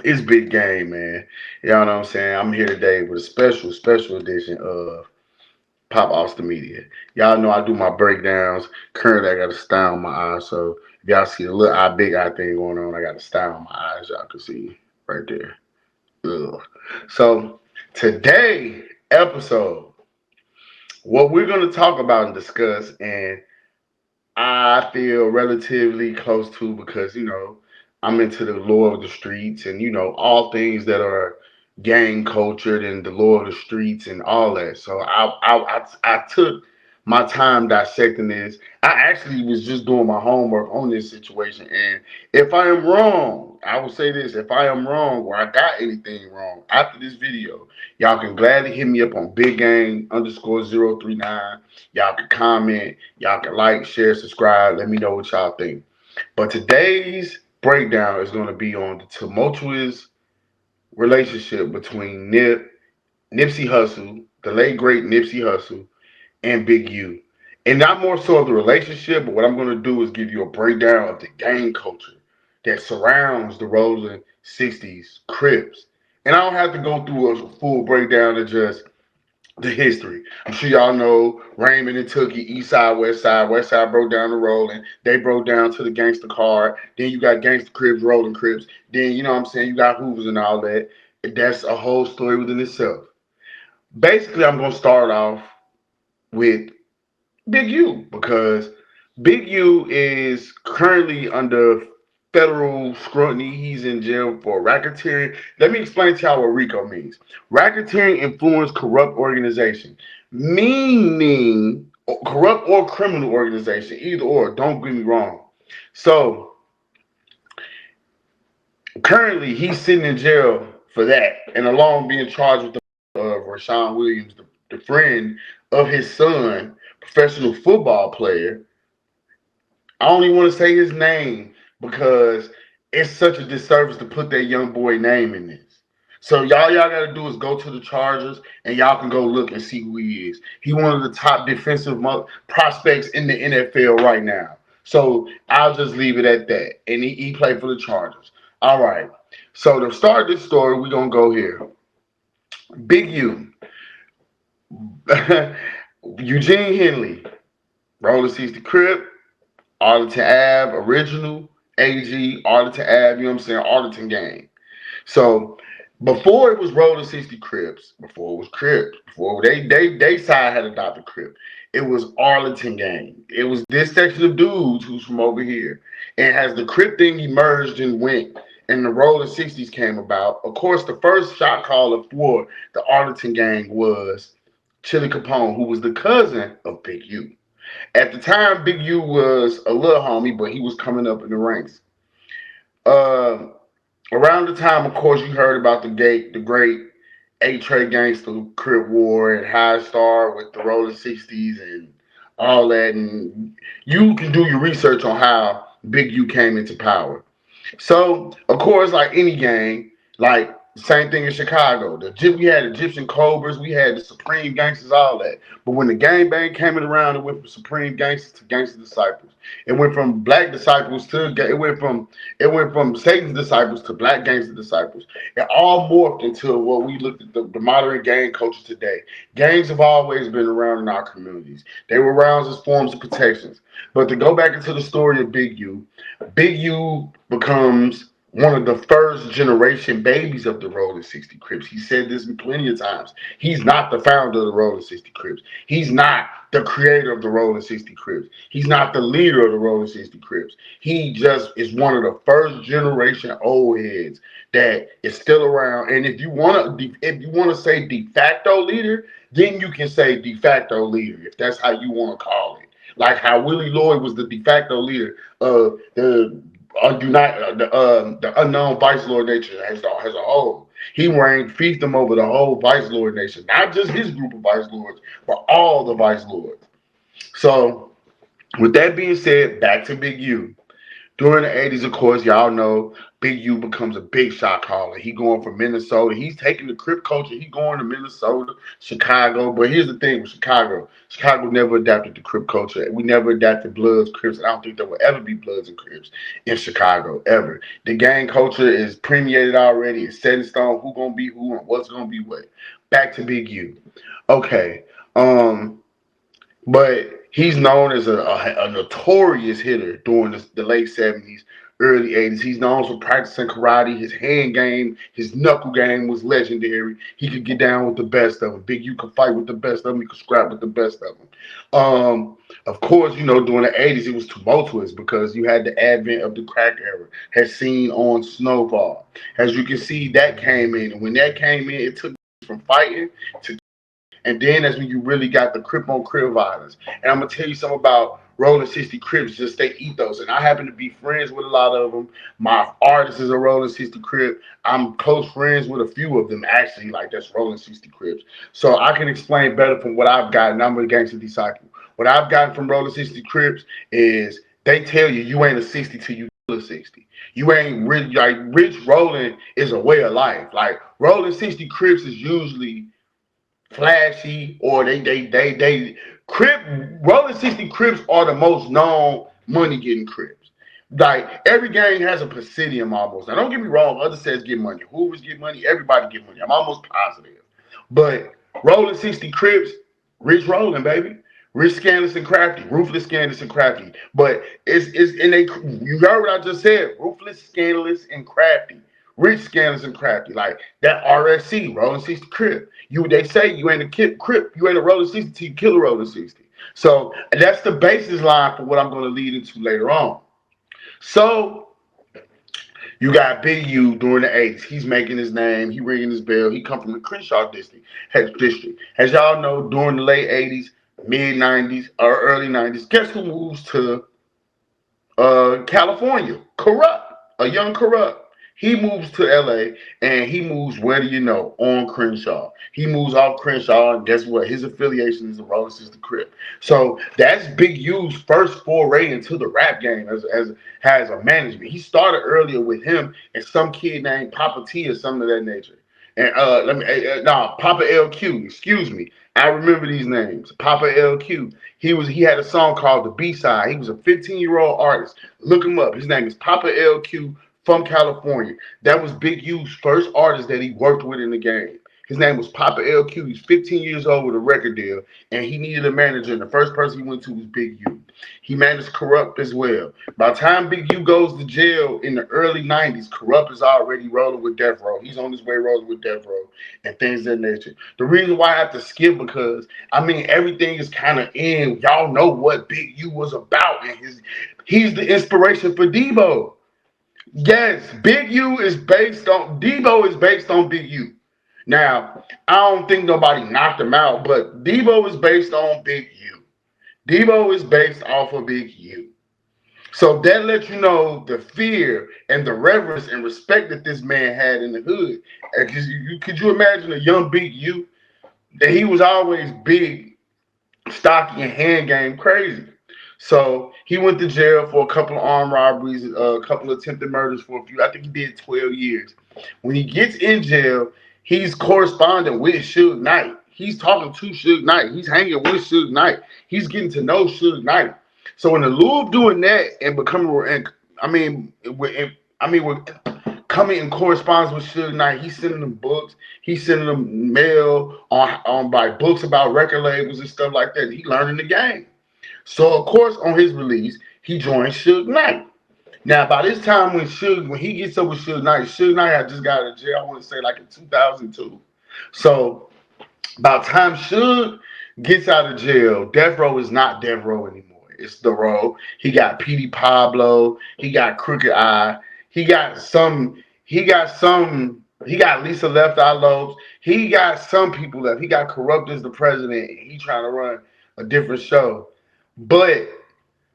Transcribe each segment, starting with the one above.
It's big game, man. Y'all know what I'm saying? I'm here today with a special edition of Pop Austin Media. Y'all know I do my breakdowns. Currently, I got a style on my eyes, so if y'all see a little big eye thing going on, I got a style on my eyes. Y'all can see right there. Ugh. So today episode, what we're gonna talk about and discuss, and I feel relatively close to because I'm into the lore of the streets and all things that are gang cultured and the lore of the streets and all that. So I took my time dissecting this. I actually was just doing my homework on this situation, and if I am wrong, I will say this: if I am wrong or I got anything wrong after this video, y'all can gladly hit me up on Big Gang _039. Y'all can comment. Y'all can like, share, subscribe. Let me know what y'all think. But today's breakdown is going to be on the tumultuous relationship between Nipsey Hussle, the late great Nipsey Hussle, and Big U. And not more so of the relationship, but what I'm going to do is give you a breakdown of the gang culture that surrounds the rolling 60s Crips. And I don't have to go through a full breakdown of just the history. I'm sure y'all know Raymond and Tookie, East Side, West Side. West Side broke down the rolling. They broke down to the gangster card. Then you got gangster Crips, rolling Crips. Then you know what I'm saying, you got Hoovers and all that. That's a whole story within itself. Basically, I'm gonna start off with Big U because Big U is currently under federal scrutiny. He's in jail for racketeering. Let me explain to y'all what RICO means. Racketeering influence corrupt organization, meaning corrupt or criminal organization, either or. Don't get me wrong. So currently, he's sitting in jail for that, and along being charged with the of Rashawn Williams, the friend of his son, professional football player. I don't even want to say his name because it's such a disservice to put that young boy name in this. So y'all gotta do is go to the Chargers and y'all can go look and see who he is. He one of the top defensive prospects in the NFL right now. So I'll just leave it at that. And he played for the Chargers. All right. So to start this story, we're gonna go here. Big U, Eugene Henley, Roller 60 Crip, Arlington Ave, original, AG, Arlington Ave, you know what I'm saying? Arlington gang. So before it was Roller 60 Crips, before it was Crips, before they side had adopted Crip, it was Arlington gang. It was this section of dudes who's from over here. And as the Crip thing emerged and went, and the Roller 60s came about, of course, the first shot caller for the Arlington gang was Chili Capone, who was the cousin of Big U. At the time, Big U was a little homie, but he was coming up in the ranks. Uh, Around the time, of course, you heard about the great A-Trade Gangster Crip War and High Star with the Rolling 60s and all that. And you can do your research on how Big U came into power. So, of course, like any gang, like same thing in Chicago. We had Egyptian Cobras, we had the Supreme Gangsters, all that. But when the gang bang came around, it went from Supreme Gangsters to Gangster Disciples. It went from Black Disciples to it went from Satan's Disciples to Black Gangster Disciples. It all morphed into what we looked at the modern gang culture today. Gangs have always been around in our communities. They were around as forms of protections. But to go back into the story of Big U becomes one of the first generation babies of the Rolling 60 Crips. He said this plenty of times. He's not the founder of the Rolling 60 Crips. He's not the creator of the Rolling 60 Crips. He's not the leader of the Rolling 60 Crips. He just is one of the first generation old heads that is still around. And if you want to say de facto leader, then you can say de facto leader if that's how you want to call it. Like how Willie Lloyd was the de facto leader of the unknown Vice Lord Nation as a whole. He reigned fiefdom over the whole Vice Lord Nation, not just his group of Vice Lords, but all the Vice Lords. So, with that being said, back to Big U. During the 80s, of course, y'all know Big U becomes a big shot caller. He going from Minnesota. He's taking the Crip culture. He going to Minnesota, Chicago. But here's the thing with Chicago. Chicago never adapted to Crip culture. We never adapted Bloods, Crips. I don't think there will ever be Bloods and Crips in Chicago, ever. The gang culture is permeated already. It's set in stone who going to be who and what's going to be what. Back to Big U. Okay. But he's known as a notorious hitter during the late 70s, early 80s. He's known for practicing karate. His hand game, his knuckle game was legendary. He could get down with the best of them. Big U could fight with the best of them. He could scrap with the best of them. Of course, during the 80s, it was tumultuous because you had the advent of the crack era, has seen on Snowfall. As you can see, that came in. And when that came in, it took from fighting to and then that's when you really got the Crip on Crip violence. And I'm gonna tell you something about Rolling 60 Crips, just their ethos. And I happen to be friends with a lot of them. My artist is a Rolling 60 Crip. I'm close friends with a few of them actually, like that's Rolling 60 Crips. So I can explain better from what I've gotten. I'm a gangster disciple. What I've gotten from Rolling 60 Crips is they tell you you ain't a 60 till you kill a 60. You ain't rich. Like rich rolling is a way of life. Like Rolling 60 Crips is usually flashy or they Crip Rolling 60 Crips are the most known money getting Crips. Like every gang has a Presidium almost. Now don't get me wrong, other sets get money. Hoovers get money, everybody get money. I'm almost positive. But Rolling 60 Crips, rich rolling, baby. Rich, scandalous, and crafty. Ruthless, scandalous, and crafty. But it's and they you heard what I just said. Ruthless, scandalous, and crafty. Rich, scandalous, and crafty. Like that RSC, Rolling 60 Crip. They say you ain't a Crip, you ain't a Rolling 60 till you kill a Rolling 60. So that's the basis line for what I'm going to lead into later on. So you got Big U during the 80s. He's making his name. He ringing his bell. He come from the Crenshaw district. As y'all know, during the late 80s, mid 90s, or early 90s, guess who moves to California? Corrupt. A young Corrupt. He moves to LA and he moves, where do you know, on Crenshaw. He moves off Crenshaw, and guess what? His affiliation is the Rolling 60 Crip. So that's Big U's first foray into the rap game as a management. He started earlier with him and some kid named Papa T or something of that nature. And Papa LQ, excuse me. I remember these names. Papa LQ. He had a song called The B-Side. He was a 15-year-old artist. Look him up. His name is Papa LQ from California. That was Big U's first artist that he worked with in the game. His name was Papa LQ. He's 15 years old with a record deal, and he needed a manager, and the first person he went to was Big U. He managed Corrupt as well. By the time Big U goes to jail in the early 90s, Corrupt is already rolling with Death Row. He's on his way rolling with Death Row and things of that nature. The reason why I have to skip because, everything is kind of in. Y'all know what Big U was about, and he's the inspiration for Debo. Yes, Big U is based on Debo is based on Big U. Now, I don't think nobody knocked him out, but Debo is based on Big U. Debo is based off of Big U. So that lets you know the fear and the reverence and respect that this man had in the hood. Could you imagine a young Big U? That he was always big, stocky, and hand game crazy. So he went to jail for a couple of armed robberies, a couple of attempted murders for a few. I think he did 12 years. When he gets in jail, he's corresponding with Suge Knight. He's talking to Suge Knight. He's hanging with Suge Knight. He's getting to know Suge Knight. So in the lieu of doing that and becoming, we're coming in correspondence with Suge Knight. He's sending them books. He's sending them mail on by books about record labels and stuff like that. He learning the game. So of course, on his release, he joined Suge Knight. Now, by this time, when he gets up with Suge Knight had just got out of jail. I want to say like in 2002. So by the time Suge gets out of jail, Death Row is not Death Row anymore. It's The Row. He got P.D. Pablo. He got Crooked Eye. He got Lisa Left Eye Lopes. He got some people left. He got Corrupt as the president. And he trying to run a different show. But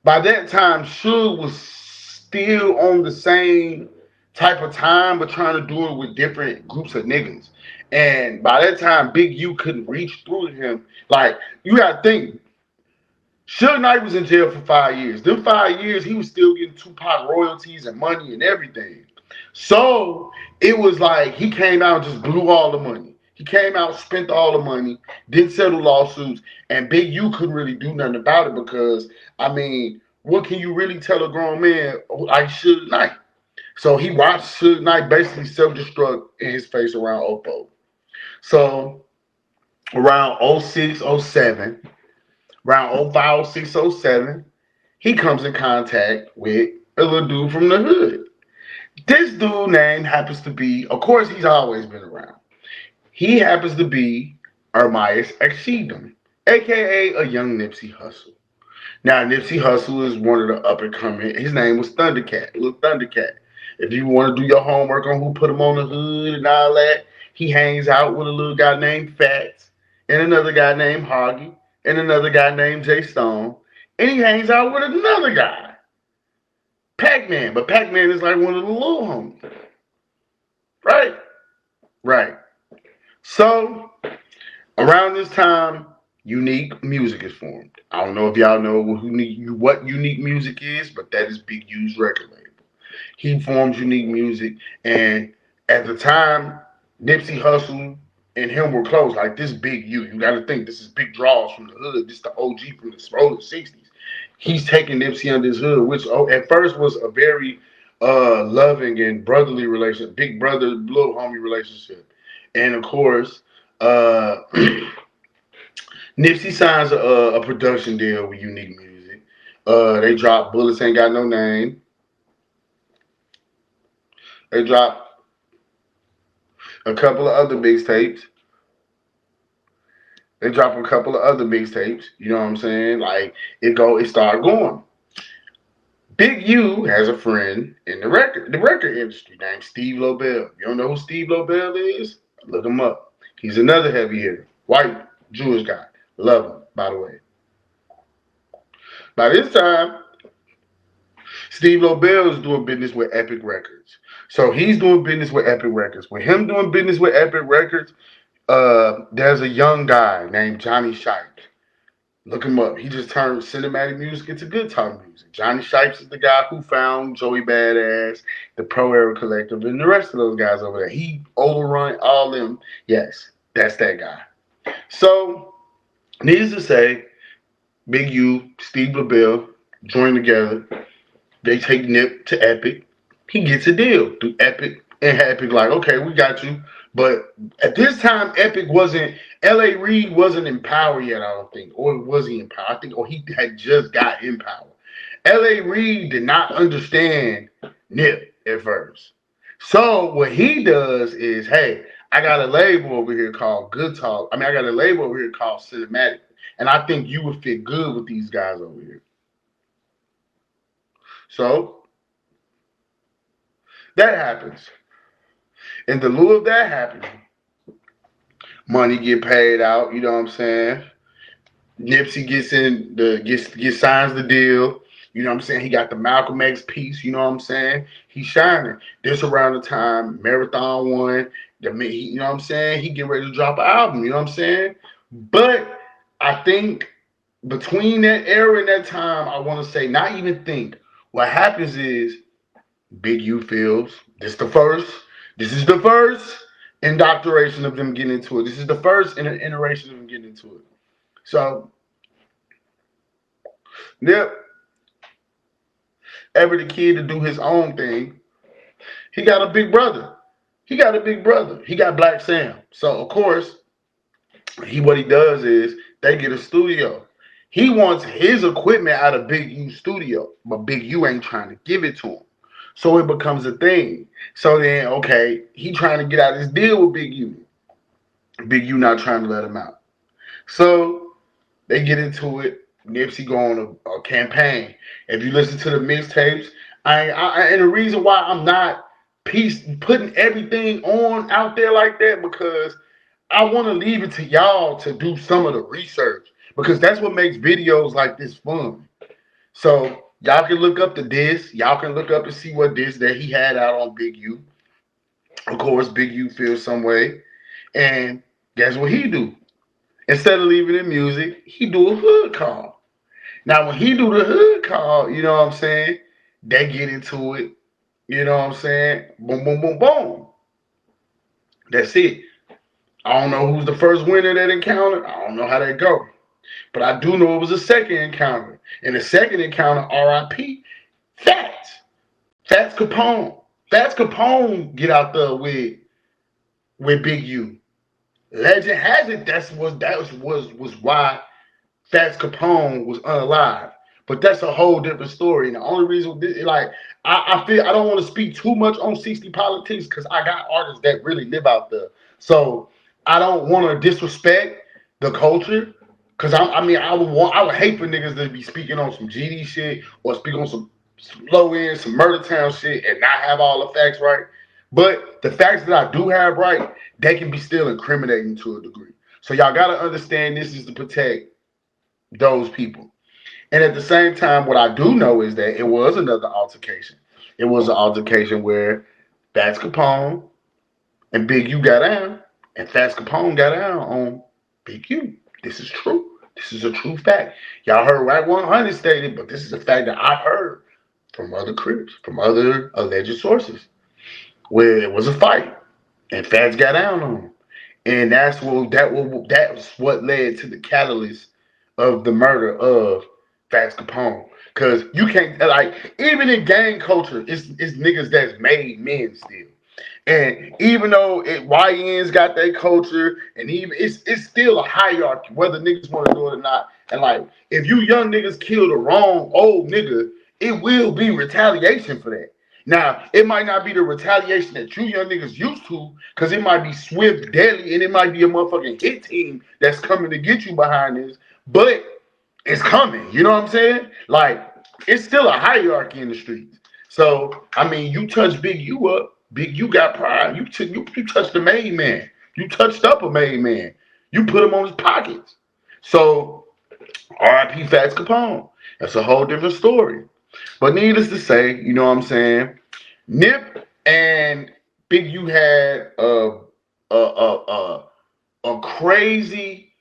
by that time, Suge was still on the same type of time, but trying to do it with different groups of niggas. And by that time, Big U couldn't reach through to him. Like, you gotta think, Suge Knight was in jail for 5 years. Them 5 years, he was still getting Tupac royalties and money and everything. So it was like he came out and just blew all the money. He came out, spent all the money, didn't settle lawsuits, and Big U couldn't really do nothing about it because, I mean, what can you really tell a grown man like Suge Knight? So he watched Suge Knight basically self-destruct in his face around Oppo. So around '06, '07, around '05, '06, '07, he comes in contact with a little dude from the hood. This dude name happens to be, of course, he's always been around. He happens to be Ermias Exedum, aka a young Nipsey Hussle. Now, Nipsey Hussle is one of the up and coming. His name was Thundercat, little Thundercat. If you want to do your homework on who put him on the hood and all that, he hangs out with a little guy named Fats, and another guy named Hoggy, and another guy named Jay Stone, and he hangs out with another guy, Pac-Man. But Pac-Man is like one of the little homies, right? Right. So around this time, Unique Music is formed. I don't know if y'all know what Unique Music is, but that is Big U's record label. He forms Unique Music, and at the time, Nipsey Hussle and him were close. Like this Big U, you got to think this is Big Draws from the hood. This is the OG from the early '60s. He's taking Nipsey under his hood, which at first was a very loving and brotherly relationship, big brother little homie relationship, and of course. Uh, Nipsey signs a production deal with Unique Music. They drop Bullets Ain't Got No Name. They drop a couple of other mixtapes. They drop a couple of other mixtapes. You know what I'm saying? Like it started going. Big U has a friend in the record industry named Steve Lobel. You don't know who Steve Lobel is? Look him up. He's another heavy hitter, white Jewish guy. Love him, by the way. By this time, Steve Lobel is doing business with Epic Records. So he's doing business with Epic Records. With him doing business with Epic Records, there's a young guy named Johnny Shipe. Look him up. He just turned cinematic music into guitar music. Johnny Shipes is the guy who found Joey Badass, the Pro Era Collective, and the rest of those guys over there. He overrun all them. Yes, that's that guy. So, needless to say, Big U, Steve LaBelle join together. They take Nip to Epic. He gets a deal through Epic. And Epic like, okay, we got you. But at this time, Epic wasn't, L.A. Reid wasn't in power yet, I don't think. Or was he in power? I think, or he had just got in power. L.A. Reid did not understand Nip at first. So what he does is, hey, I got a label over here called Good Talk. I got a label over here called Cinematic. And I think you would fit good with these guys over here. So that happens. In the lieu of that happening, money get paid out, you know what I'm saying? Nipsey gets signs the deal. You know what I'm saying? He got the Malcolm X piece, you know what I'm saying? He's shining. This around the time Marathon 1, you know what I'm saying? He get ready to drop an album, you know what I'm saying? But I think between that era and that time, I want to say, not even think. What happens is Big U feels this is the first indoctrination of them getting into it. This is the first iteration of them getting into it. So, Nip, ever the kid to do his own thing, he got a big brother. He got a big brother. He got Black Sam. So, of course, what he does is they get a studio. He wants his equipment out of Big U's studio, but Big U ain't trying to give it to him. So it becomes a thing. So then, okay, he trying to get out of this deal with Big U. Big U not trying to let him out. So they get into it. Nipsey go on a campaign. If you listen to the mixtapes, and the reason why I'm not putting everything on out there like that, because I want to leave it to y'all to do some of the research, because that's what makes videos like this fun. So y'all can look up the disc. Y'all can look up and see what disc that he had out on Big U. Of course, Big U feels some way. And guess what he do? Instead of leaving in music, he do a hood call. Now when he do the hood call, you know what I'm saying? They get into it. You know what I'm saying? Boom, boom, boom, boom. That's it. I don't know who's the first winner that encounter. I don't know how that go. But I do know it was a second encounter. And the second encounter, R.I.P. Fats. Fats Capone. Fats Capone get out there with Big U. Legend has it that was why Fats Capone was unalive. But that's a whole different story. And the only reason, like, I feel I don't want to speak too much on 60 politics because I got artists that really live out there. So I don't want to disrespect the culture. Cause I would hate for niggas to be speaking on some GD shit or speak on some low end, some murder town shit and not have all the facts right. But the facts that I do have right, they can be still incriminating to a degree. So y'all gotta understand this is to protect those people. And at the same time, what I do know is that it was another altercation. It was an altercation where Fats Capone and Big U got down, and Fats Capone got down on Big U. This is true. This is a true fact. Y'all heard Right 100 stated, but this is a fact that I've heard from other critics, from other alleged sources, where it was a fight, and Fats got down on him. And that's what led to the catalyst of the murder of Fats Capone. Cause you can't like even in gang culture, it's niggas that's made men still. And even though YNs got their culture, and even it's still a hierarchy, whether niggas want to do it or not. And like, if you young niggas kill the wrong old nigga, it will be retaliation for that. Now, it might not be the retaliation that you young niggas used to, because it might be swift, deadly, and it might be a motherfucking hit team that's coming to get you behind this, but it's coming. You know what I'm saying? Like, it's still a hierarchy in the streets. So, I mean, you touch Big U up, Big U got pride. You touched the made man. You touched up a made man. You put him on his pockets. So, R.I.P. Fats Capone. That's a whole different story. But needless to say, you know what I'm saying? Nip and Big U had a crazy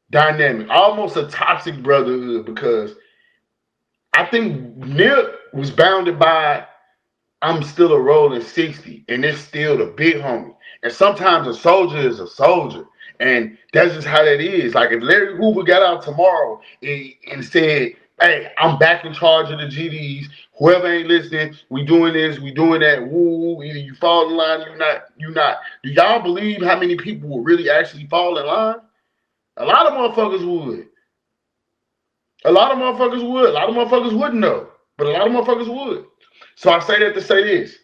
dynamic, almost a toxic brotherhood, because I think Nip was bounded by I'm still a rolling 60, and it's still the big homie. And sometimes a soldier is a soldier. And that's just how that is. Like if Larry Hoover got out tomorrow and said, hey, I'm back in charge of the GDs. Whoever ain't listening, we doing this, we doing that. Woo, either you fall in line, you not. Do y'all believe how many people will really actually fall in line? A lot of motherfuckers would. A lot of motherfuckers would. A lot of motherfuckers wouldn't know. But a lot of motherfuckers would. So I say that to say this.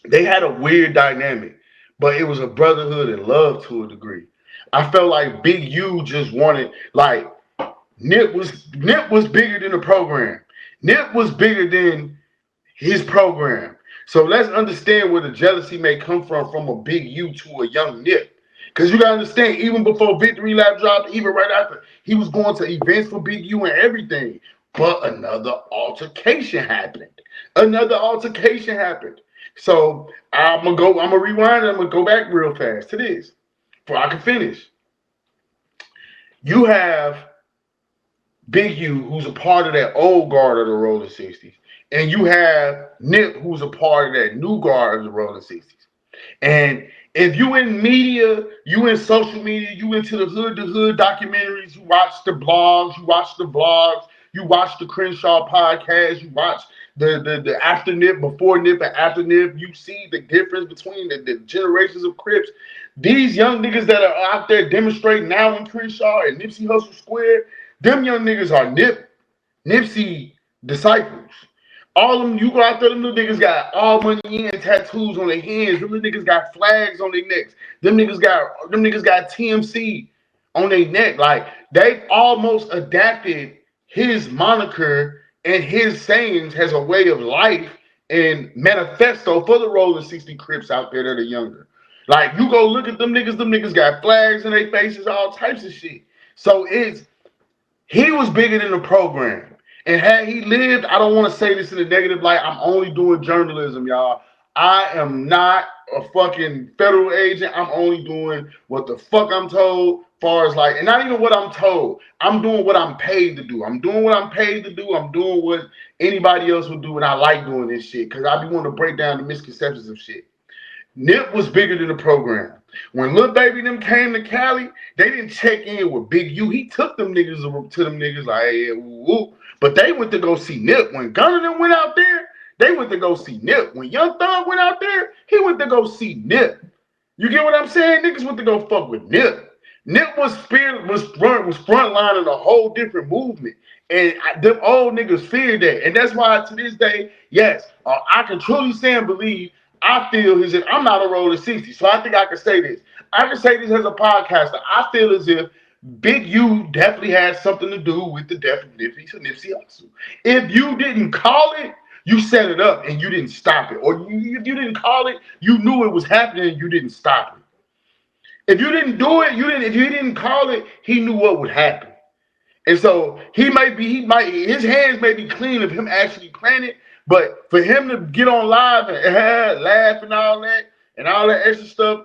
They had a weird dynamic, but it was a brotherhood and love to a degree. I felt like Big U just wanted, like, Nip was bigger than the program. Nip was bigger than his program. So let's understand where the jealousy may come from a Big U to a young Nip. Because you gotta understand, even before Victory Lap dropped, even right after, he was going to events for Big U and everything. But another altercation happened. So I'm gonna rewind, I'm gonna go back real fast to this before I can finish. You have Big U, who's a part of that old guard of the Rolling 60s. And you have Nip, who's a part of that new guard of the Rolling 60s. And if you in media, you in social media, you into the hood to hood documentaries, you watch the blogs, you watch the Crenshaw podcast, you watch the after Nip, before Nip, and after Nip, you see the difference between the generations of Crips. These young niggas that are out there demonstrating now in Crenshaw and Nipsey Hussle Square, them young niggas are Nipsey disciples. All them, you go out there, them little niggas got all money in tattoos on their hands. Them little niggas got flags on their necks. Them niggas got TMC on their neck. Like, they've almost adapted his moniker and his sayings as a way of life and manifesto for the Rolling 60 Crips out there that are younger. Like, you go look at them niggas got flags in their faces, all types of shit. So he was bigger than the program. And had he lived, I don't want to say this in a negative light. I'm only doing journalism, y'all. I am not a fucking federal agent. I'm only doing what the fuck I'm told. Far as like, and not even what I'm told. I'm doing what I'm paid to do. I'm doing what I'm paid to do. I'm doing what anybody else would do, and I like doing this shit because I be wanting to break down the misconceptions of shit. Nip was bigger than the program. When Lil Baby them came to Cali, they didn't check in with Big U. He took them niggas to them niggas like, hey, woo. But they went to go see Nip. When Gunna them went out there, they went to go see Nip. When Young Thug went out there, he went to go see Nip. You get what I'm saying? Niggas went to go fuck with Nip. Nip was frontlining a whole different movement. And them old niggas feared that. And that's why to this day, yes, I can truly say and believe I feel as if I'm not a roller 60. So I think I can say this. I can say this as a podcaster. I feel as if Big U definitely had something to do with the death of Nipsey Hussle. If you didn't call it, you set it up and you didn't stop it. Or if you didn't call it, you knew it was happening and you didn't stop it. If you didn't do it, if you didn't call it, he knew what would happen. And so his hands may be clean of him actually planning, but for him to get on live and laugh and all that extra stuff,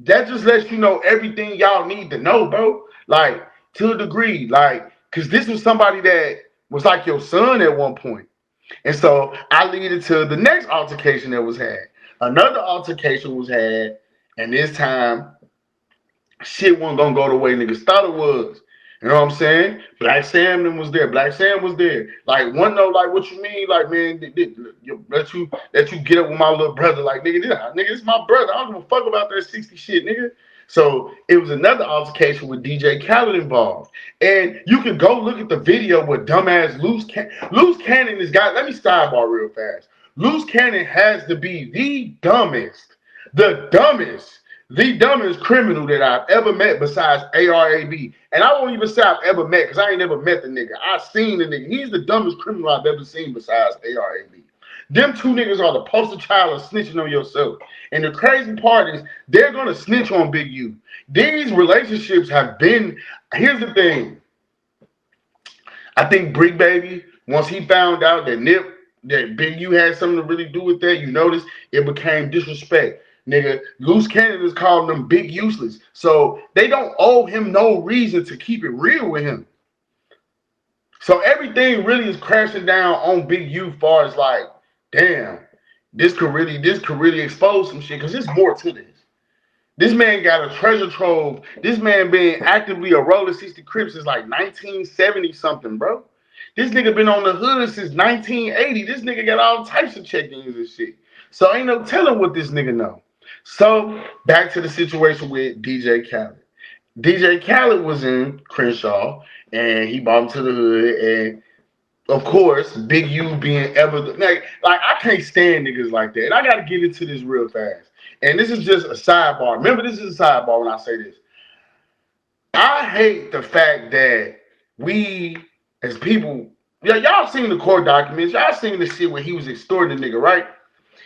that just lets you know everything y'all need to know, bro. Like, to a degree, like, because this was somebody that was like your son at one point. And so I lead it to the next altercation that was had. Another altercation was had, and this time, shit wasn't gonna go the way niggas thought it was. You know what I'm saying? Black Sam was there. Black Sam was there. Like, one though, like, what you mean? Like, man, let you get up with my little brother. Like, nigga, it's my brother. I don't give a fuck about that 60 shit, nigga. So it was another altercation with DJ Khaled involved. And you can go look at the video with dumbass Loose Cannon is got. Let me sidebar real fast. Loose Cannon has to be the dumbest criminal that I've ever met besides ARAB. And I won't even say I've ever met because I ain't never met the nigga. I've seen the nigga. He's the dumbest criminal I've ever seen besides ARAB. Them two niggas are the poster child of snitching on yourself. And the crazy part is they're going to snitch on Big U. These relationships have been, here's the thing. I think Brick Baby, once he found out that Big U had something to really do with that, you notice it became disrespect. Nigga, Loose Cannon is calling them big useless. So they don't owe him no reason to keep it real with him. So everything really is crashing down on Big U far as like, damn, this could really expose some shit because there's more to this. This man got a treasure trove. This man been actively a Roller 60 Crip since like 1970 something, bro. This nigga been on the hood since 1980. This nigga got all types of check-ins and shit. So ain't no telling what this nigga know. So back to the situation with DJ Khaled. DJ Khaled was in Crenshaw and he brought him to the hood, and of course, Big U being ever like I can't stand niggas like that. And I gotta get into this real fast. And this is just a sidebar. Remember, this is a sidebar when I say this. I hate the fact that we as people, y'all seen the court documents, y'all seen the shit where he was extorting the nigga, right?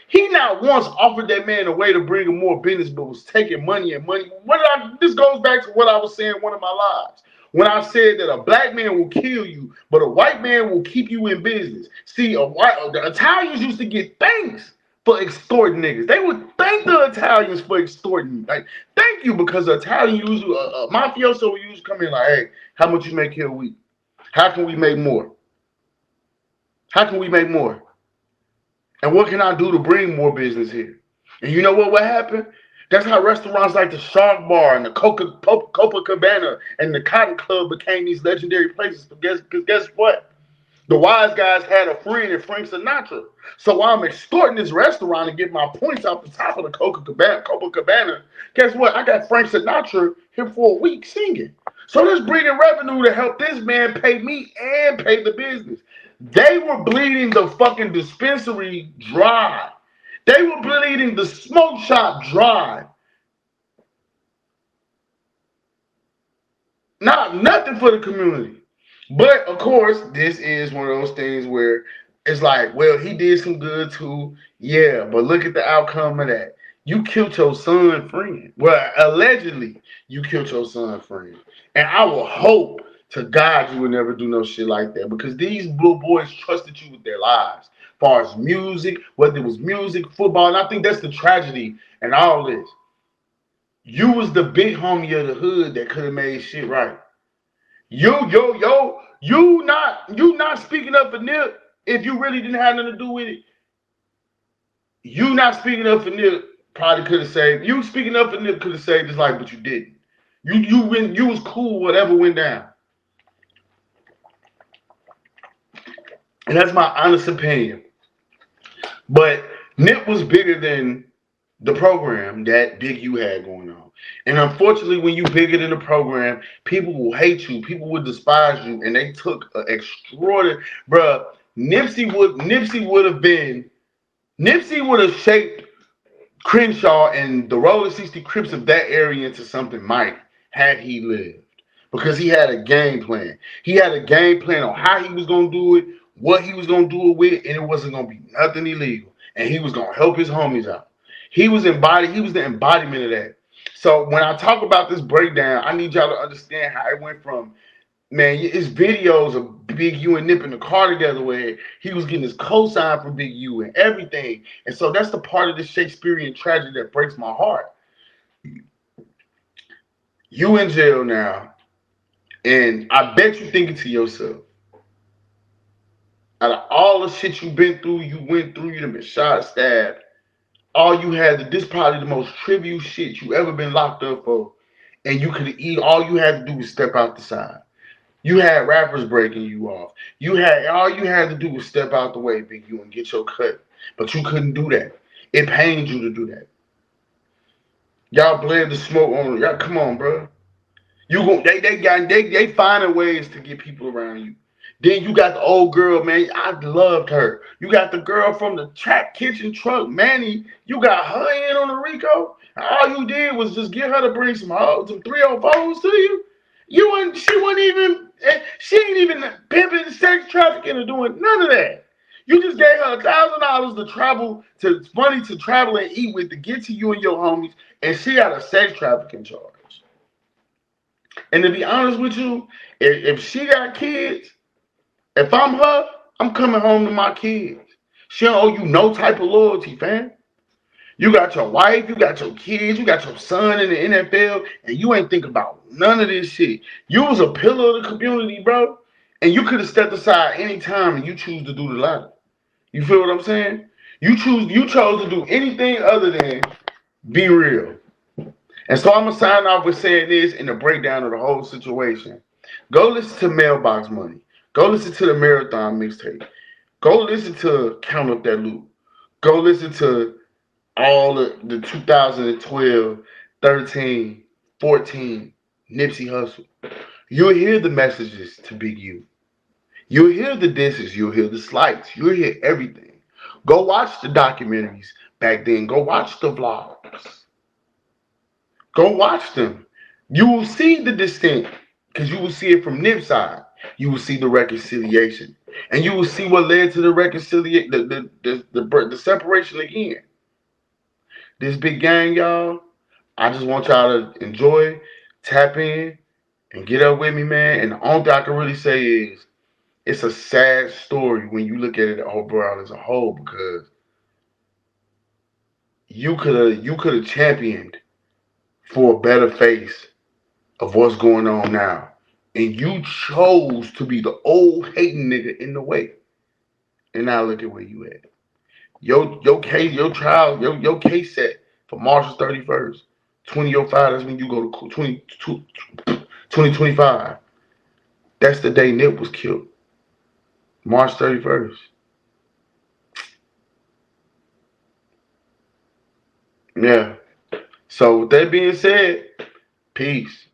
He not once offered that man a way to bring him more business, but was taking money. This goes back to what I was saying in one of my lives. When I said that a black man will kill you, but a white man will keep you in business. See, the Italians used to get thanks for extorting niggas. They would thank the Italians for extorting. Like, thank you, because the Italian usually, a mafioso would usually come in like, hey, how much you make here a week? How can we make more? How can we make more? And what can I do to bring more business here? And you know what would happen? That's how restaurants like the Shark Bar and the Copacabana and the Cotton Club became these legendary places. Because guess what? The wise guys had a friend in Frank Sinatra. So while I'm extorting this restaurant and get my points off the top of the Copacabana, guess what? I got Frank Sinatra here for a week singing. So let's bring in revenue to help this man pay me and pay the business. They were bleeding the fucking dispensary dry. They were bleeding the smoke shop dry. Nothing for the community. But, of course, this is one of those things where it's like, well, he did some good too. Yeah, but look at the outcome of that. You killed your son friend. Well, allegedly, you killed your son friend. And I will hope to God you would never do no shit like that, because these blue boys trusted you with their lives. far as music, whether it was music, football. And I think that's the tragedy in all this. You was the big homie of the hood that could have made shit right. You not speaking up for Nip if you really didn't have nothing to do with it. You not speaking up for Nip probably could have saved. You speaking up for Nip could have saved his life, but you didn't. You was cool whatever went down. And that's my honest opinion. But Nip was bigger than the program that Big U had going on. And unfortunately, when you bigger than the program, people will hate you, people will despise you, and they took an extraordinary, bruh. Nipsey would have shaped Crenshaw and the Roller 60 Crips of that area into something mighty had he lived. Because he had a game plan. He had a game plan on how he was going to do it, what he was going to do it with, and it wasn't going to be nothing illegal. And he was going to help his homies out. He was the embodiment of that. So when I talk about this breakdown, I need y'all to understand how it went from, man, it's videos of Big U and Nip in the car together where he was getting his cosign from Big U and everything. And so that's the part of this Shakespearean tragedy that breaks my heart. You in jail now, and I bet you thinking to yourself, out of all the shit you went through, you done been shot, stabbed. All you had, this probably the most trivial shit you ever been locked up for, and you could eat. All you had to do was step out the side. You had rappers breaking you off. All you had to do was step out the way, Big U, and get your cut. But you couldn't do that. It pained you to do that. Y'all bled the smoke on y'all. Come on, bro. They finding ways to get people around you. Then you got the old girl, man. I loved her. You got the girl from the track kitchen truck, Manny. You got her in on the Rico. All you did was just get her to bring some 304s to you. She ain't even pimping, sex trafficking, or doing none of that. You just gave her $1,000 to travel and eat with to get to you and your homies, and she got a sex trafficking charge. And to be honest with you, if she got kids, if I'm her, I'm coming home to my kids. She don't owe you no type of loyalty, fam. You got your wife, you got your kids, you got your son in the NFL, and you ain't thinking about none of this shit. You was a pillar of the community, bro, and you could have stepped aside any time, and you choose to do the latter. You feel what I'm saying? You chose to do anything other than be real. And so I'm gonna sign off with saying this in the breakdown of the whole situation. Go listen to Mailbox Money. Go listen to the Marathon mixtape. Go listen to Count Up That Loot. Go listen to all the 2012, 13, 14 Nipsey Hussle. You'll hear the messages to Big U. You'll hear the disses. You'll hear the slights. You'll hear everything. Go watch the documentaries back then. Go watch the vlogs. Go watch them. You will see the dissent because you will see it from Nip's side. You will see the reconciliation, and you will see what led to the reconciliation, the separation again. This big gang, y'all. I just want y'all to enjoy, tap in, and get up with me, man. And the only thing I can really say is it's a sad story when you look at it overall as a whole because you could have championed for a better face of what's going on now. And you chose to be the old hating nigga in the way. And now look at where you at. Your case, your trial, your case set for March 31st, 2005. That's when you go to 2025. That's the day Nip was killed. March 31st. Yeah. So with that being said, peace.